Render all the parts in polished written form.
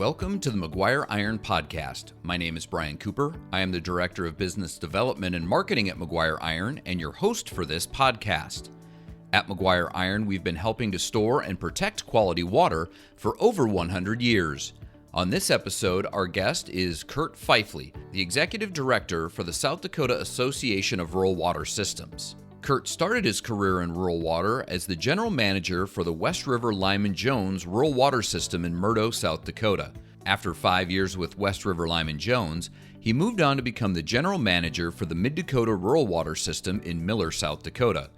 Welcome to the Maguire Iron Podcast. My name is Brian Cooper. I am the Director of Business Development and Marketing at Maguire Iron and your host for this podcast. At Maguire Iron, we've been helping to store and protect quality water for over 100 years. On this episode, our guest is Kurt Pfeifle, the Executive Director for the South Dakota Association of Rural Water Systems. Kurt started his career in rural water as the general manager for the West River Lyman Jones Rural Water System in Murdo, South Dakota. After 5 years with West River Lyman Jones, he moved on to become the general manager for the Mid-Dakota Rural Water System in Miller, South Dakota.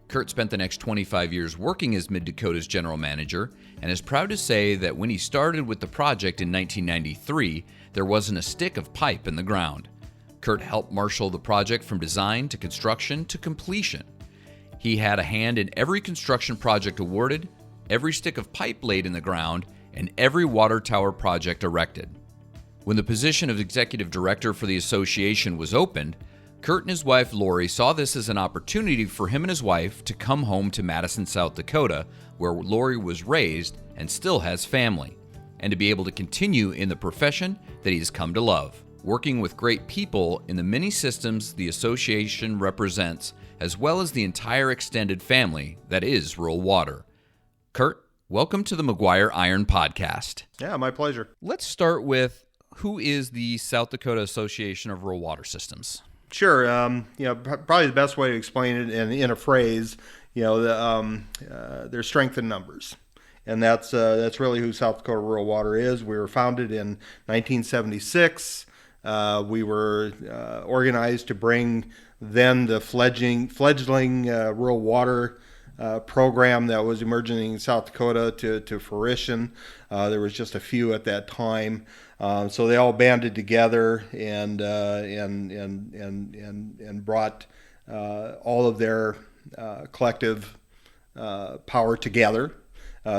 Kurt spent the next 25 years working as Mid-Dakota's general manager and is proud to say that when he started with the project in 1993, there wasn't a stick of pipe in the ground. Kurt helped marshal the project from design to construction to completion. He had a hand in every construction project awarded, every stick of pipe laid in the ground, and every water tower project erected. When the position of executive director for the association was opened, Kurt and his wife Lori saw this as an opportunity for him and his wife to come home to Madison, South Dakota, where Lori was raised and still has family, and to be able to continue in the profession that he has come to love, working with great people in the many systems the association represents, as well as the entire extended family that is rural water. Kurt, welcome to the Maguire Iron Podcast. Yeah, my pleasure. Let's start with, who is the South Dakota Association of Rural Water Systems? Sure. Probably the best way to explain it in a phrase, there's strength in numbers. And that's really who South Dakota Rural Water is. We were founded in 1976. We were organized to bring then the fledgling rural water program that was emerging in South Dakota to fruition. There was just a few at that time, so they all banded together and brought all of their collective power together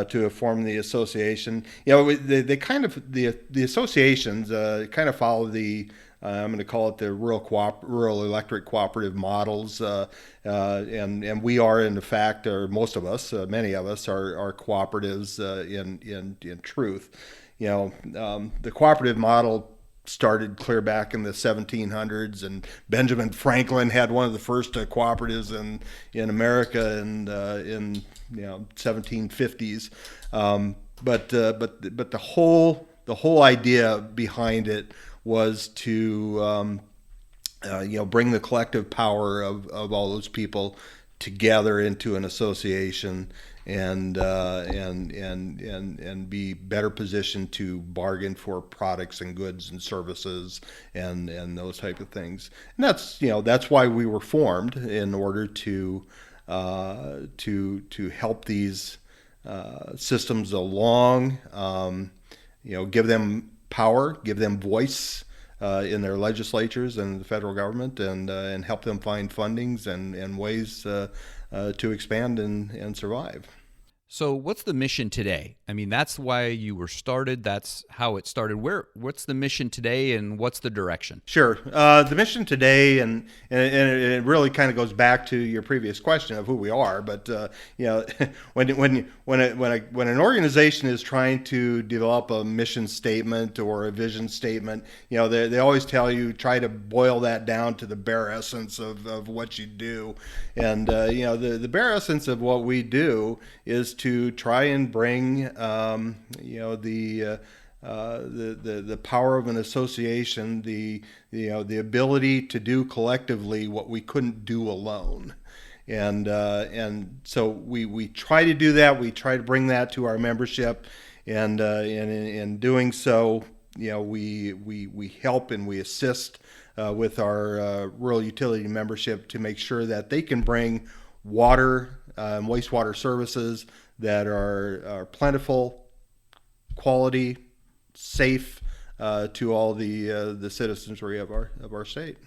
to form the association. They kind of the associations kind of follow the I'm going to call it the rural electric cooperative models, and we are in fact, or most of us, many of us are cooperatives in truth. The cooperative model started clear back in the 1700s, and Benjamin Franklin had one of the first cooperatives in America in 1750s. But the whole idea behind it was to bring the collective power of all those people together into an association and be better positioned to bargain for products and goods and services and those type of things. And that's why we were formed, in order to help these systems along, give them power, give them voice in their legislatures and the federal government, and help them find fundings and ways to expand and survive. So what's the mission today? I mean, that's why you were started. That's how it started. What's the mission today, and what's the direction? Sure. The mission today, and it really kind of goes back to your previous question of who we are. But when an organization is trying to develop a mission statement or a vision statement, they always tell you, try to boil that down to the bare essence of what you do. And the bare essence of what we do is to try and bring the power of an association, the ability to do collectively what we couldn't do alone, and so we try to do that. We try to bring that to our membership, and in doing so, we help and we assist with our rural utility membership to make sure that they can bring water and wastewater services that are plentiful, quality, safe to all the citizenry of our state.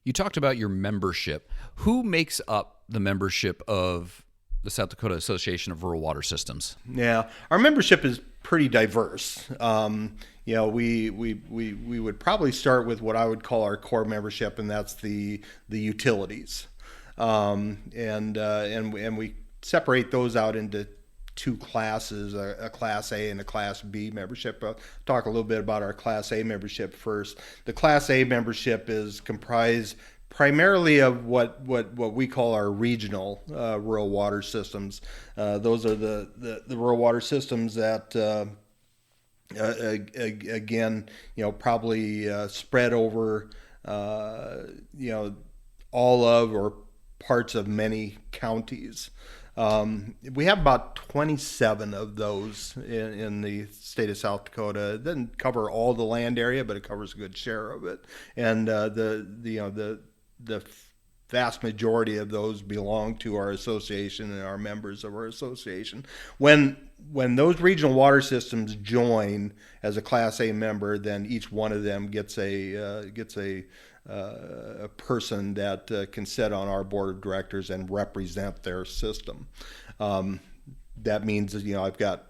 You talked about your membership. Who makes up the membership of the South Dakota Association of Rural Water Systems? Yeah, our membership is pretty diverse. We would probably start with what I would call our core membership, and that's the utilities, and we separate those out into two classes, a Class A and a Class B membership. I'll talk a little bit about our Class A membership first. The Class A membership is comprised primarily of what we call our regional rural water systems. Those are the rural water systems that again, probably spread over all of or parts of many counties. We have about 27 of those in the state of South Dakota. It doesn't cover all the land area, but it covers a good share of it. And the vast majority of those belong to our association and are members of our association. When those regional water systems join as a Class A member, then each one of them gets a person that can sit on our board of directors and represent their system. That means I've got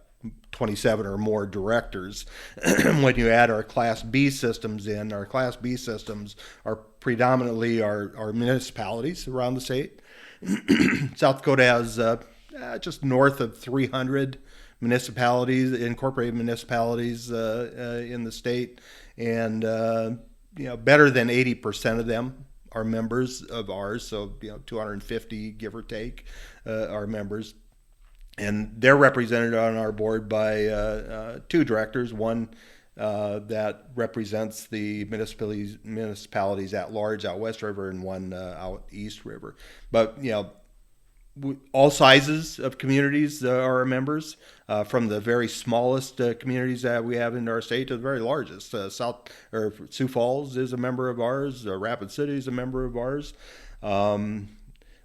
27 or more directors. When you add our Class B systems in, our Class B systems are predominantly our municipalities around the state. South Dakota has just north of 300 municipalities, incorporated municipalities in the state, and better than 80% of them are members of ours. So 250, give or take, are members. And they're represented on our board by two directors, one that represents the municipalities at large out West River and one out East River. But, all sizes of communities are our members, from the very smallest communities that we have in our state to the very largest. Sioux Falls is a member of ours. Rapid City is a member of ours.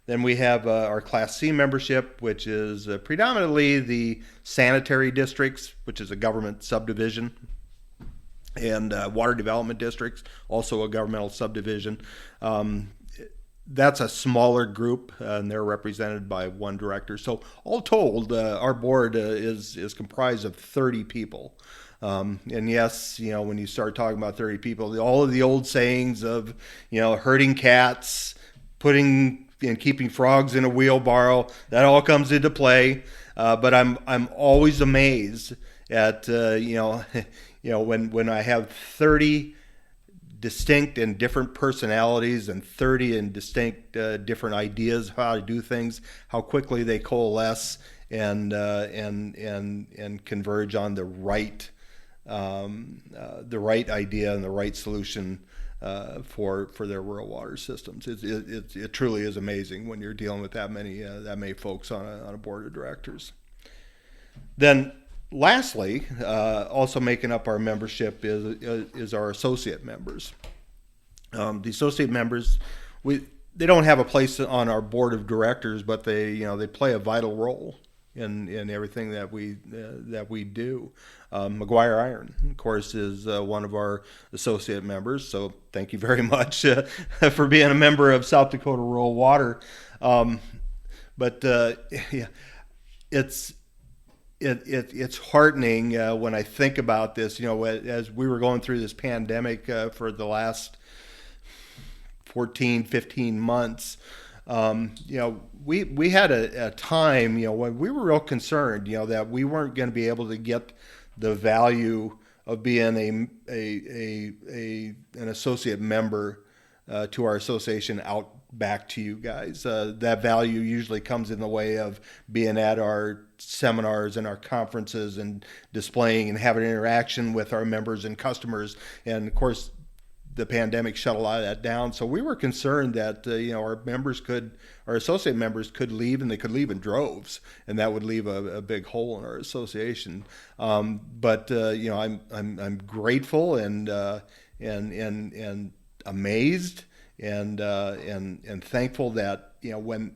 Then we have our Class C membership, which is predominantly the sanitary districts, which is a government subdivision, and water development districts, also a governmental subdivision. That's a smaller group, and they're represented by one director. So all told, our board is comprised of 30 people. And yes, when you start talking about 30 people, all of the old sayings of, herding cats, putting and keeping frogs in a wheelbarrow, that all comes into play. But I'm always amazed at when I have 30 distinct and different personalities and 30 and distinct different ideas of how to do things, how quickly they coalesce and converge on the right idea and the right solution for their rural water systems. It truly is amazing when you're dealing with that many folks on a board of directors. Then lastly, also making up our membership is our associate members. The associate members, they don't have a place on our board of directors, but they play a vital role in everything that we do. Maguire Iron, of course, is one of our associate members. So thank you very much for being a member of South Dakota Rural Water. It's heartening when I think about this. As we were going through this pandemic for the last 14, 15 months, we had a time, when we were real concerned, that we weren't going to be able to get the value of being an associate member to our association out back to you guys. That value usually comes in the way of being at our seminars and our conferences and displaying and having interaction with our members and customers. And of course, the pandemic shut a lot of that down. So we were concerned that our associate members could leave, and they could leave in droves, and that would leave a big hole in our association. But I'm grateful and amazed and thankful that when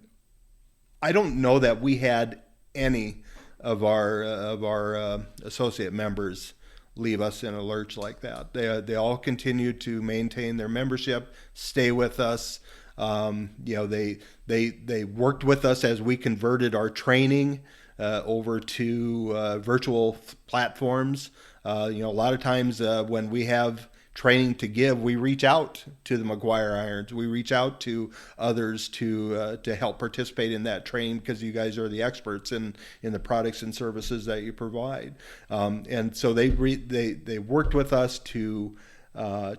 I don't know that we had any of our associate members leave us in a lurch like that. They all continue to maintain their membership, stay with us. They worked with us as we converted our training over to virtual platforms. A lot of times when we have training to give, we reach out to the Maguire Irons. We reach out to others to help participate in that training, because you guys are the experts in the products and services that you provide. And so they worked with us to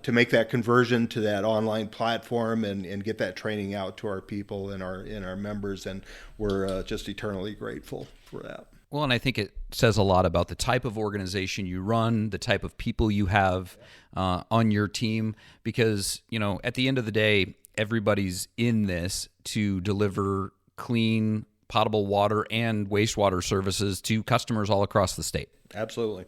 make that conversion to that online platform and get that training out to our people and our members, and we're just eternally grateful for that. Well, and I think it says a lot about the type of organization you run, the type of people you have on your team, because, at the end of the day, everybody's in this to deliver clean, potable water and wastewater services to customers all across the state. Absolutely.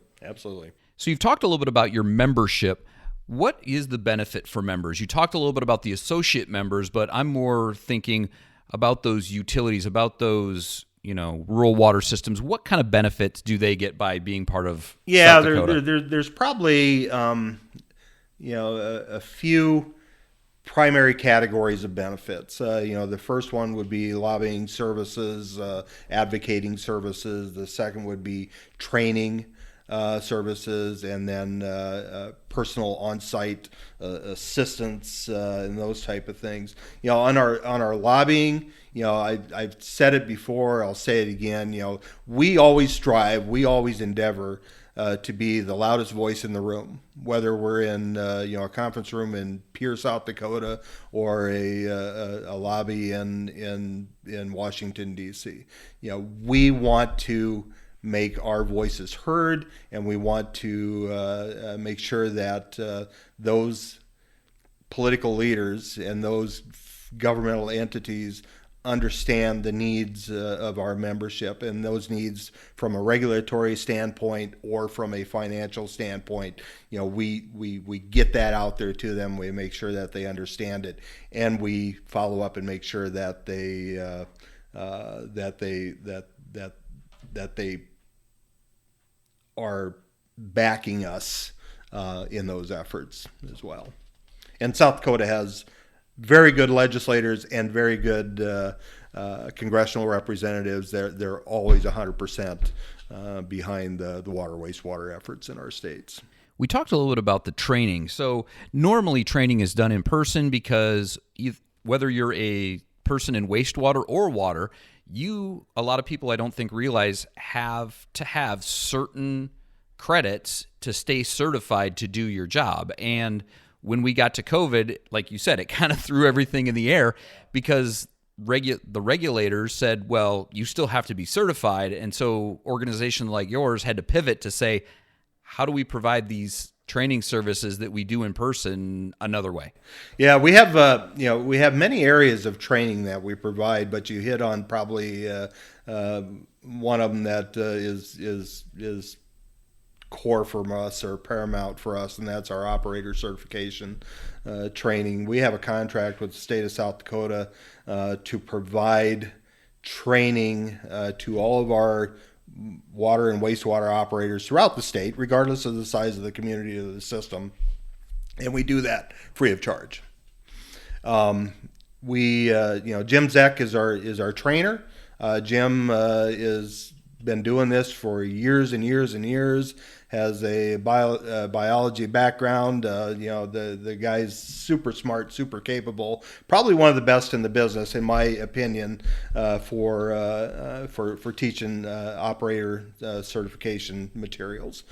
So you've talked a little bit about your membership. What is the benefit for members? You talked a little bit about the associate members, but I'm more thinking about those utilities, about those rural water systems. What kind of benefits do they get by being part of South Dakota? There's probably a few primary categories of benefits. The first one would be lobbying services, advocating services. The second would be training services, and then personal on-site assistance and those type of things. On our lobbying, I've said it before, I'll say it again. We always strive, we always endeavor to be the loudest voice in the room, whether we're in a conference room in Pierre, South Dakota, or a lobby in Washington D.C. We want to make our voices heard, and we want to make sure that those political leaders and those governmental entities understand the needs of our membership, and those needs from a regulatory standpoint or from a financial standpoint. We get that out there to them. We make sure that they understand it, and we follow up and make sure that they are backing us in those efforts as well. And South Dakota has very good legislators and very good congressional representatives. They're always 100% behind the water wastewater efforts in our states. We talked a little bit about the training. So normally training is done in person because whether you're a person in wastewater or water, a lot of people I don't think realize have to have certain credits to stay certified to do your job. And when we got to COVID, like you said, it kind of threw everything in the air because the regulators said, well, you still have to be certified. And so organizations like yours had to pivot to say, how do we provide these training services that we do in person another way? Yeah, we have many areas of training that we provide, but you hit on probably one of them that is core for us or paramount for us, and that's our operator certification training. We have a contract with the state of South Dakota to provide training to all of our water and wastewater operators throughout the state, regardless of the size of the community or the system, and we do that free of charge. Jim Zeck is our trainer. Jim is been doing this for years and years and years, has a biology background. The guy's super smart, super capable, probably one of the best in the business, in my opinion, for teaching operator certification materials.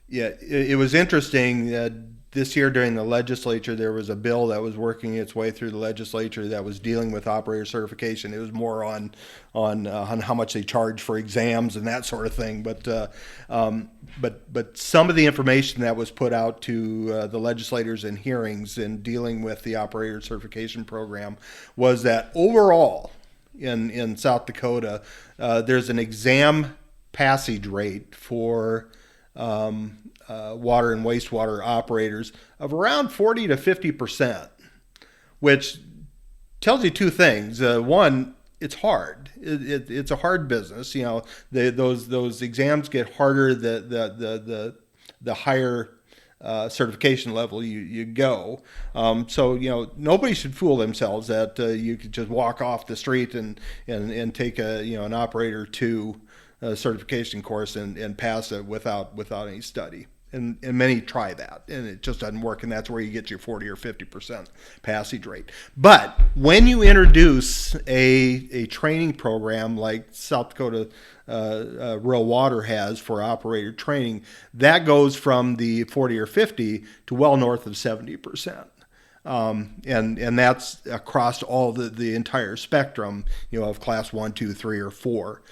It was interesting. This year during the legislature, there was a bill that was working its way through the legislature that was dealing with operator certification. It was more on how much they charge for exams and that sort of thing. But some of the information that was put out to the legislators in hearings in dealing with the operator certification program was that overall in South Dakota, there's an exam passage rate for water and wastewater operators of around 40 to 50%, which tells you two things. One, it's hard. It's a hard business. Those exams get harder the higher certification level you go. So nobody should fool themselves that you could just walk off the street and take an operator 2 certification course and pass it without any study. And many try that, and it just doesn't work, and that's where you get your 40 or 50% passage rate. But when you introduce a training program like South Dakota Rural Water has for operator training, that goes from the 40 or 50 to well north of 70%. And that's across all the entire spectrum, of class 1, 2, 3, or 4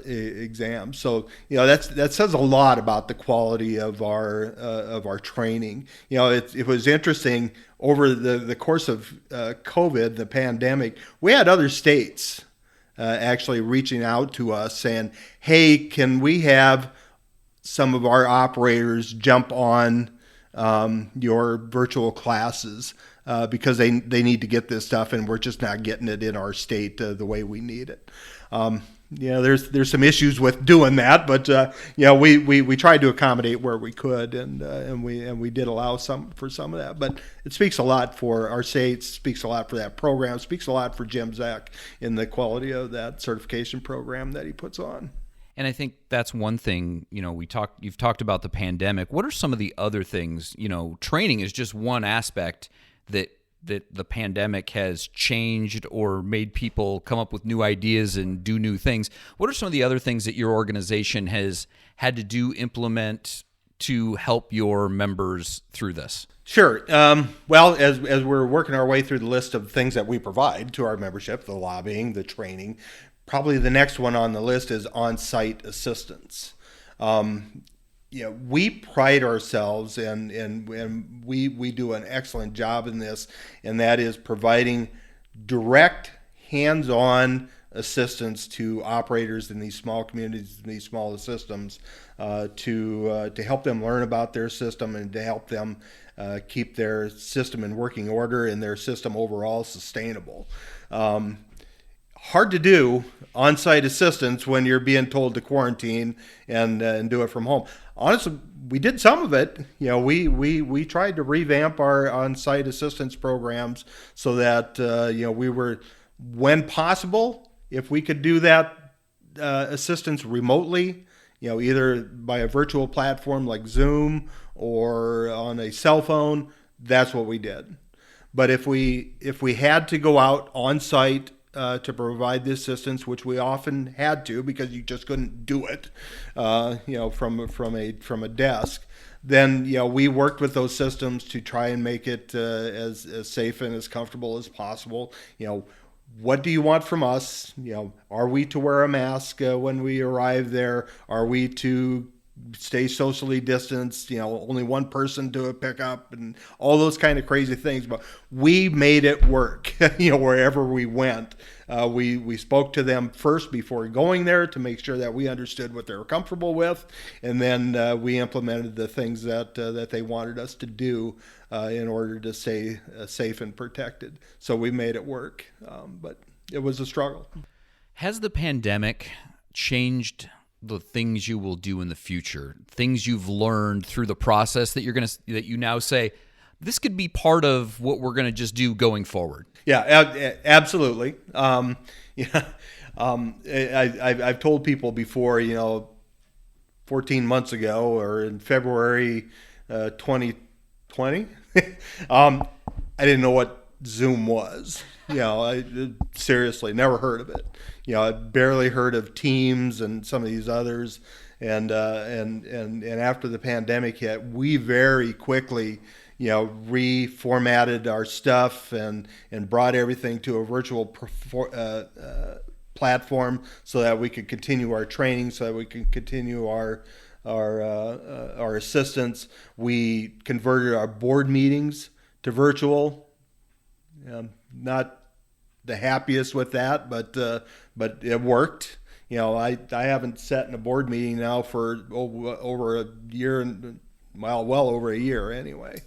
exams. So that says a lot about the quality of our training. It was interesting over the course of COVID, the pandemic. We had other states actually reaching out to us saying, "Hey, can we have some of our operators jump on your virtual classes because they need to get this stuff, and we're just not getting it in our state the way we need it." There's some issues with doing that, but we tried to accommodate where we could, and we did allow some of that. But it speaks a lot for our state, speaks a lot for that program, speaks a lot for Jim Zach in the quality of that certification program that he puts on. And I think that's one thing, you've talked about the pandemic. What are some of the other things? Training is just one aspect that the pandemic has changed or made people come up with new ideas and do new things. What are some of the other things that your organization has had to implement to help your members through this? Sure. Well, as we're working our way through the list of things that we provide to our membership, the lobbying, the training, probably the next one on the list is on-site assistance. We pride ourselves and we do an excellent job in this, and that is providing direct, hands-on assistance to operators in these small communities, in these small systems, to help them learn about their system and to help them keep their system in working order and their system overall sustainable. Hard to do on-site assistance when you're being told to quarantine and do it from home. Honestly, we did some of it. We tried to revamp our on-site assistance programs so that we were, when possible, if we could do that assistance remotely, either by a virtual platform like Zoom or on a cell phone, that's what we did. But if we had to go out on site to provide the assistance, which we often had to because you just couldn't do it, from a desk, then we worked with those systems to try and make it as safe and as comfortable as possible. What do you want from us? Are we to wear a mask when we arrive there? Are we to stay socially distanced, only one person to a pickup and all those kind of crazy things? But we made it work, wherever we went. We spoke to them first before going there to make sure that we understood what they were comfortable with. And then we implemented the things that they wanted us to do in order to stay safe and protected. So we made it work. But it was a struggle. Has the pandemic changed the things you will do in the future, things you've learned through the process that that you now say, this could be part of what we're going to just do going forward? Yeah, absolutely. I've told people before, 14 months ago or in February 2020, I didn't know what Zoom was. I seriously never heard of it. I barely heard of Teams and some of these others. And after the pandemic hit, we very quickly, reformatted our stuff and brought everything to a virtual platform so that we could continue our training, so that we could continue our assistance. We converted our board meetings to virtual. Not the happiest with that, but it worked. I haven't sat in a board meeting now for over a year, and well over a year anyway.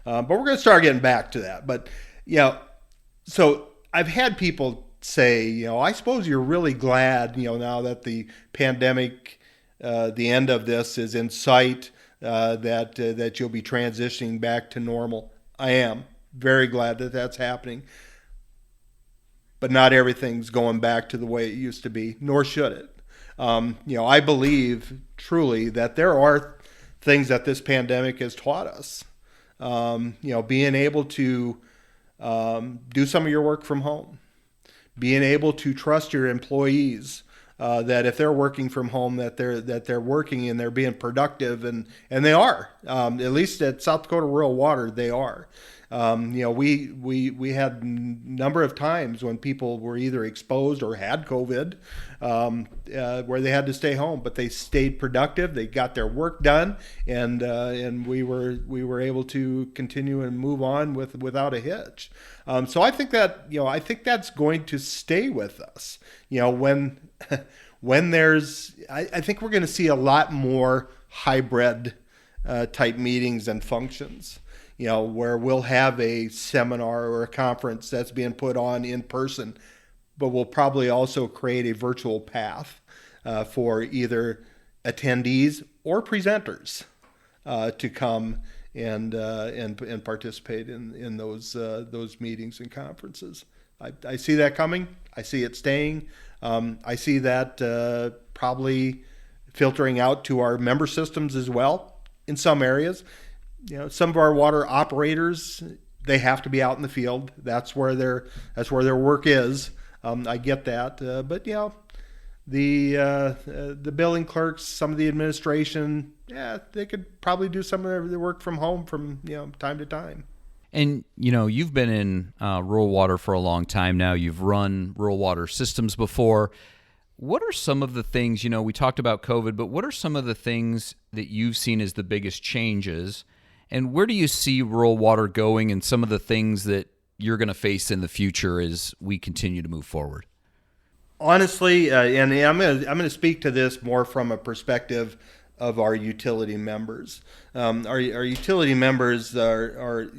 But we're going to start getting back to that. But so I've had people say, I suppose you're really glad, now that the pandemic, the end of this is in sight, that you'll be transitioning back to normal. I am very glad that that's happening. But not everything's going back to the way it used to be, nor should it. I believe truly that there are things that this pandemic has taught us. Being able to do some of your work from home, being able to trust your employees, that if they're working from home, that they're working and they're being productive, and they are. At least at South Dakota Rural Water, they are. We had a number of times when people were either exposed or had COVID, where they had to stay home, but they stayed productive. They got their work done, and we were able to continue and move on without a hitch. So I think that's going to stay with us. When there's, I think we're going to see a lot more hybrid type meetings and functions. Where we'll have a seminar or a conference that's being put on in person, but we'll probably also create a virtual path for either attendees or presenters to come and participate in those meetings and conferences. I see that coming. I see it staying. I see that probably filtering out to our member systems as well in some areas. Some of our water operators, they have to be out in the field. That's where their work is. I get that, but the billing clerks, some of the administration, they could probably do some of their work from home from time to time. And you've been in rural water for a long time now. You've run rural water systems before. What are some of the things, we talked about COVID, but what are some of the things that you've seen as the biggest changes? And where do you see rural water going, and some of the things that you're going to face in the future as we continue to move forward? Honestly, and I'm going to speak to this more from a perspective of our utility members. Our utility members are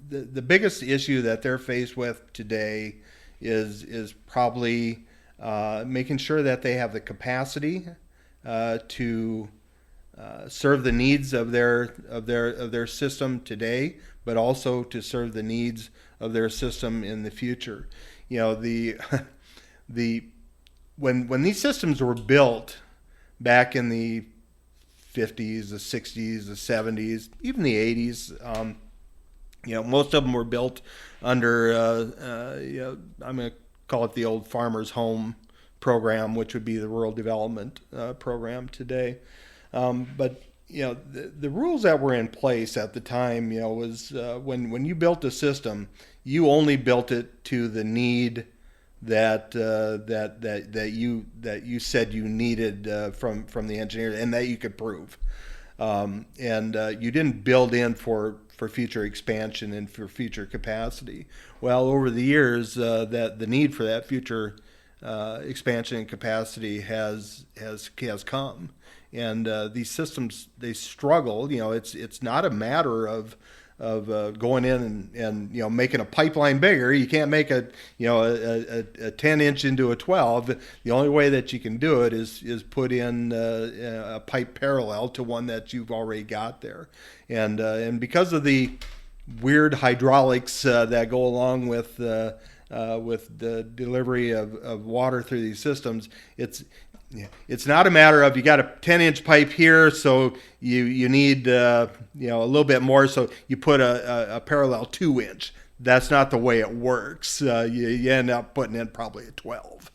the biggest issue that they're faced with today is probably making sure that they have the capacity to serve the needs of their system today, but also to serve the needs of their system in the future. When these systems were built back in the 50s, the 60s, the 70s, even the 80s, most of them were built under I'm going to call it the old Farmer's Home program, which would be the rural development program today. But the rules that were in place at the time, was when you built a system, you only built it to the need that you said you needed from the engineer, and that you could prove, and you didn't build in for future expansion and for future capacity. Well, over the years, that the need for that future expansion and capacity has come. And these systems, they struggle. It's not a matter of going in and making a pipeline bigger. You can't make a 10-inch into a 12. The only way that you can do it is put in a pipe parallel to one that you've already got there. And because of the weird hydraulics that go along with the delivery of water through these systems, it's not a matter of you got a 10-inch pipe here, so you need a little bit more, so you put a parallel 2-inch. That's not the way it works. You end up putting in probably a 12,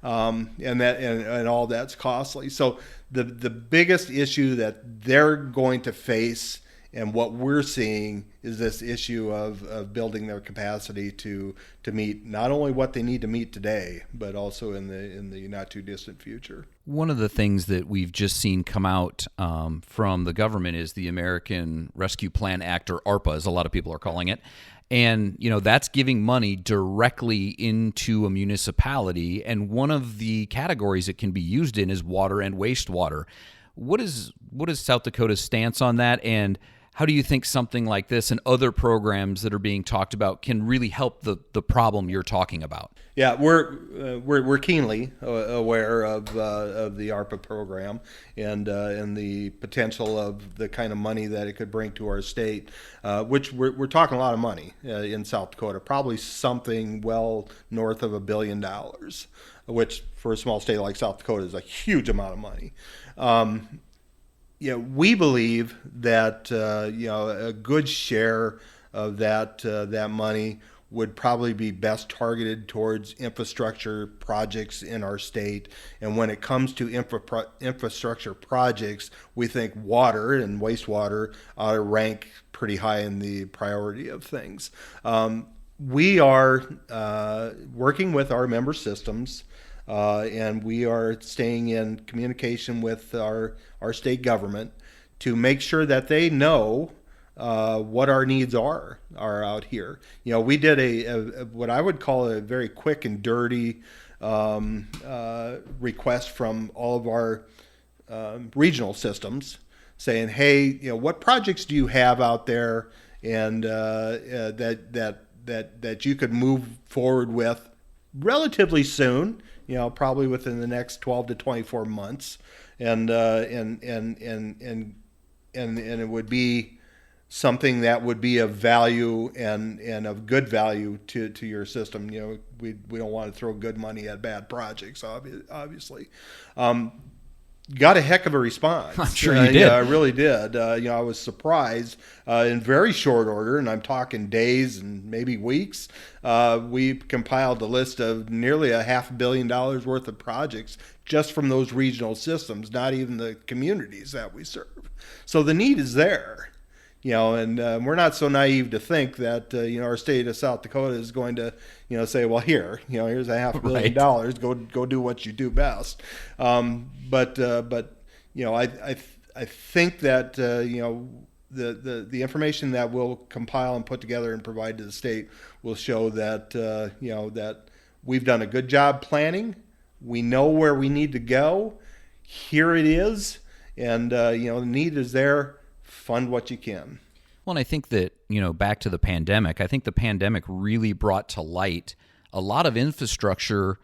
and all that's costly. So the biggest issue that they're going to face, and what we're seeing, is this issue of building their capacity to meet not only what they need to meet today, but also in the not too distant future. One of the things that we've just seen come out from the government is the American Rescue Plan Act, or ARPA, as a lot of people are calling it. And, that's giving money directly into a municipality. And one of the categories it can be used in is water and wastewater. What is South Dakota's stance on that? And how do you think something like this and other programs that are being talked about can really help the problem you're talking about? Yeah, we're keenly aware of the ARPA program and the potential of the kind of money that it could bring to our state, which we're talking a lot of money in South Dakota, probably something well north of $1 billion, which for a small state like South Dakota is a huge amount of money. we believe that a good share of that money would probably be best targeted towards infrastructure projects in our state. And when it comes to infrastructure projects, we think water and wastewater ought to rank pretty high in the priority of things. We are working with our member systems, and we are staying in communication with our state government to make sure that they know what our needs are out here. We did a what I would call a very quick and dirty request from all of our regional systems, saying, "Hey, what projects do you have out there, and that you could move forward with relatively soon? Probably within the next 12 to 24 months, and it would be something that would be of value and of good value to your system." We don't want to throw good money at bad projects, obviously. Got a heck of a response. I'm sure you did. Yeah, I really did. I was surprised in very short order, and I'm talking days and maybe weeks. We compiled a list of nearly $500 million worth of projects just from those regional systems, not even the communities that we serve. So the need is there. And we're not so naive to think that our state of South Dakota is going to say, well, here's $500 million, go do what you do best. But I think that the information that we'll compile and put together and provide to the state will show that that we've done a good job planning. We know where we need to go. Here it is, and the need is there. Fund what you can. Well, and I think that, back to the pandemic, I think the pandemic really brought to light a lot of infrastructure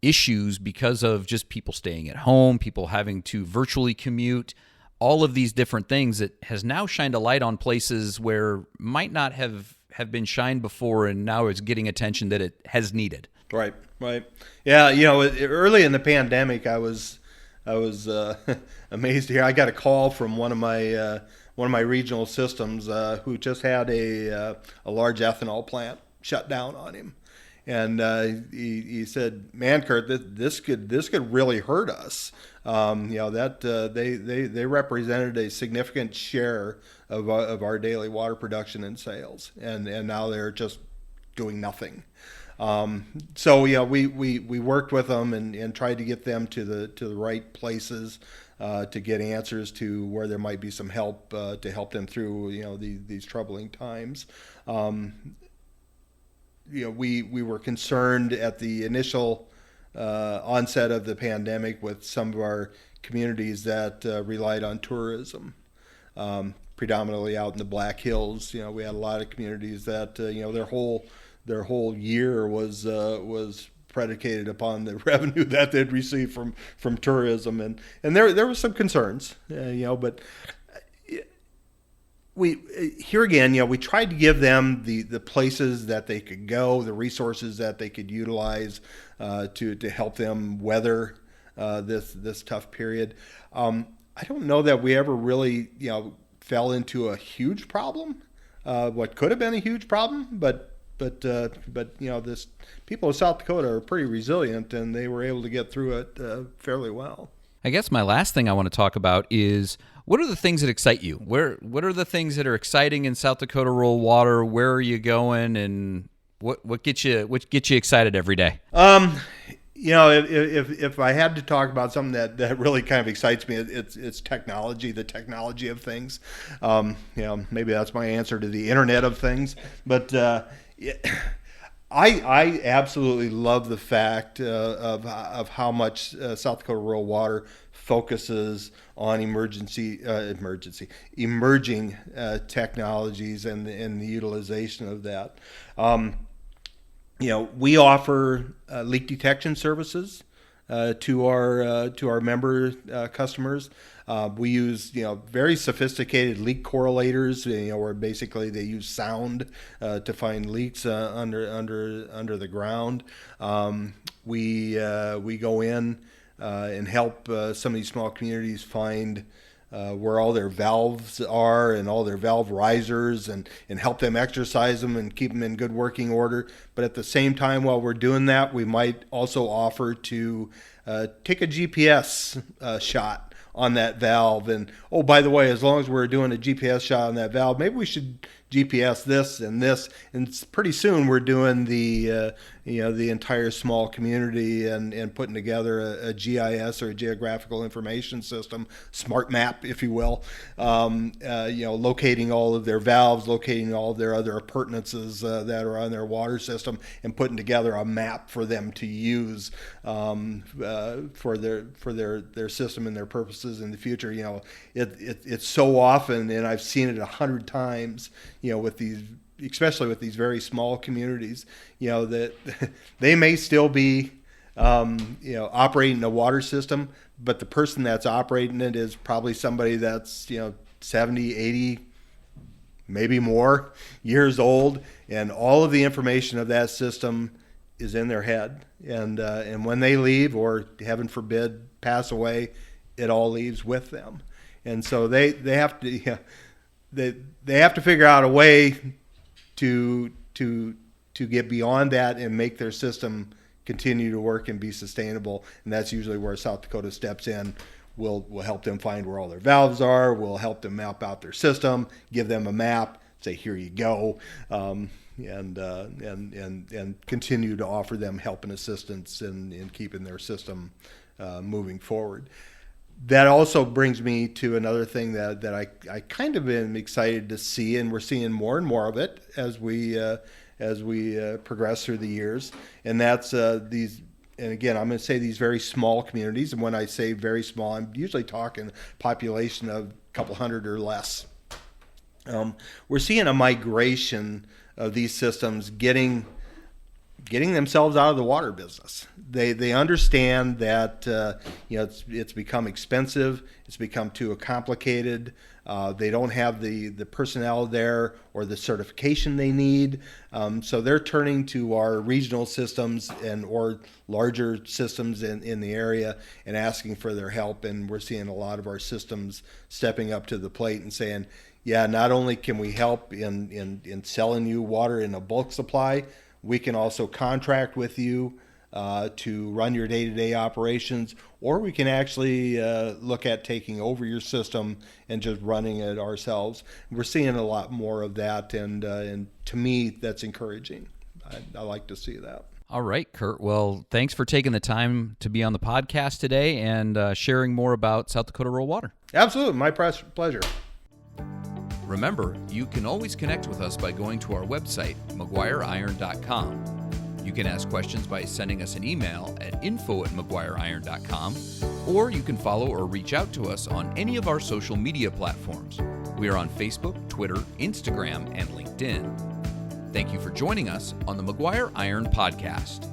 issues because of just people staying at home, people having to virtually commute, all of these different things that has now shined a light on places where might not have been shined before, and now it's getting attention that it has needed. Right. Yeah, early in the pandemic, I was amazed to hear. I got a call from one of my regional systems who just had a large ethanol plant shut down on him, and he said, "Man, Kurt, this could really hurt us." That they represented a significant share of our daily water production and sales, and now they're just doing nothing. So we worked with them and tried to get them to the right places to get answers to where there might be some help to help them through these troubling times. We were concerned at the initial onset of the pandemic with some of our communities that relied on tourism. Predominantly out in the Black Hills, we had a lot of communities that their whole year was predicated upon the revenue that they'd receive from tourism, and there were some concerns, but we tried to give them the places that they could go, the resources that they could utilize to help them weather this tough period. I don't know that we ever really fell into a huge problem, what could have been a huge problem, but this people of South Dakota are pretty resilient, and they were able to get through it fairly well. I guess my last thing I want to talk about is, what are the things that excite you? What are the things that are exciting in South Dakota rural water? Where are you going, and what gets you excited every day? If I had to talk about something that really kind of excites me, it's technology, the technology of things. Maybe that's my answer to the Internet of Things, but I absolutely love the fact of how much South Dakota Rural Water focuses on emerging technologies and the utilization of that. We offer leak detection services to our member customers. We use very sophisticated leak correlators, where basically they use sound to find leaks under the ground. We go in and help some of these small communities find where all their valves are and all their valve risers, and help them exercise them and keep them in good working order. But at the same time, while we're doing that, we might also offer to take a GPS shot on that valve. And oh, by the way, as long as we're doing a GPS shot on that valve, maybe we should GPS this and this. And pretty soon we're doing the the entire small community and putting together a GIS, or a geographical information system, smart map, if you will. Locating all of their valves, locating all of their other appurtenances that are on their water system, and putting together a map for them to use for their system and their purposes in the future. It's so often, and I've seen it 100 times. With these, especially with these very small communities, that they may still be, operating a water system, but the person that's operating it is probably somebody that's, 70, 80, maybe more years old, and all of the information of that system is in their head. And when they leave, or heaven forbid, pass away, it all leaves with them. And so they have to, they have to figure out a way to get beyond that and make their system continue to work and be sustainable. And that's usually where South Dakota steps in. We'll help them find where all their valves are. We'll help them map out their system, give them a map, say, here you go, and continue to offer them help and assistance in keeping their system moving forward. That also brings me to another thing that I kind of am excited to see, and we're seeing more and more of it as we progress through the years, and that's these. And again, I'm going to say these very small communities, and when I say very small, I'm usually talking population of a couple hundred or less. We're seeing a migration of these systems getting themselves out of the water business. They understand that it's become expensive, it's become too complicated. They don't have the personnel there or the certification they need. So they're turning to our regional systems or larger systems in the area and asking for their help. And we're seeing a lot of our systems stepping up to the plate and saying, yeah, not only can we help in selling you water in a bulk supply, we can also contract with you to run your day-to-day operations, or we can actually look at taking over your system and just running it ourselves. We're seeing a lot more of that, and to me, that's encouraging. I like to see that. All right, Kurt. Well, thanks for taking the time to be on the podcast today and sharing more about South Dakota Rural Water. Absolutely. My pleasure. Remember, you can always connect with us by going to our website, maguireiron.com. You can ask questions by sending us an email at info@maguireiron.com, or you can follow or reach out to us on any of our social media platforms. We are on Facebook, Twitter, Instagram, and LinkedIn. Thank you for joining us on the Maguire Iron Podcast.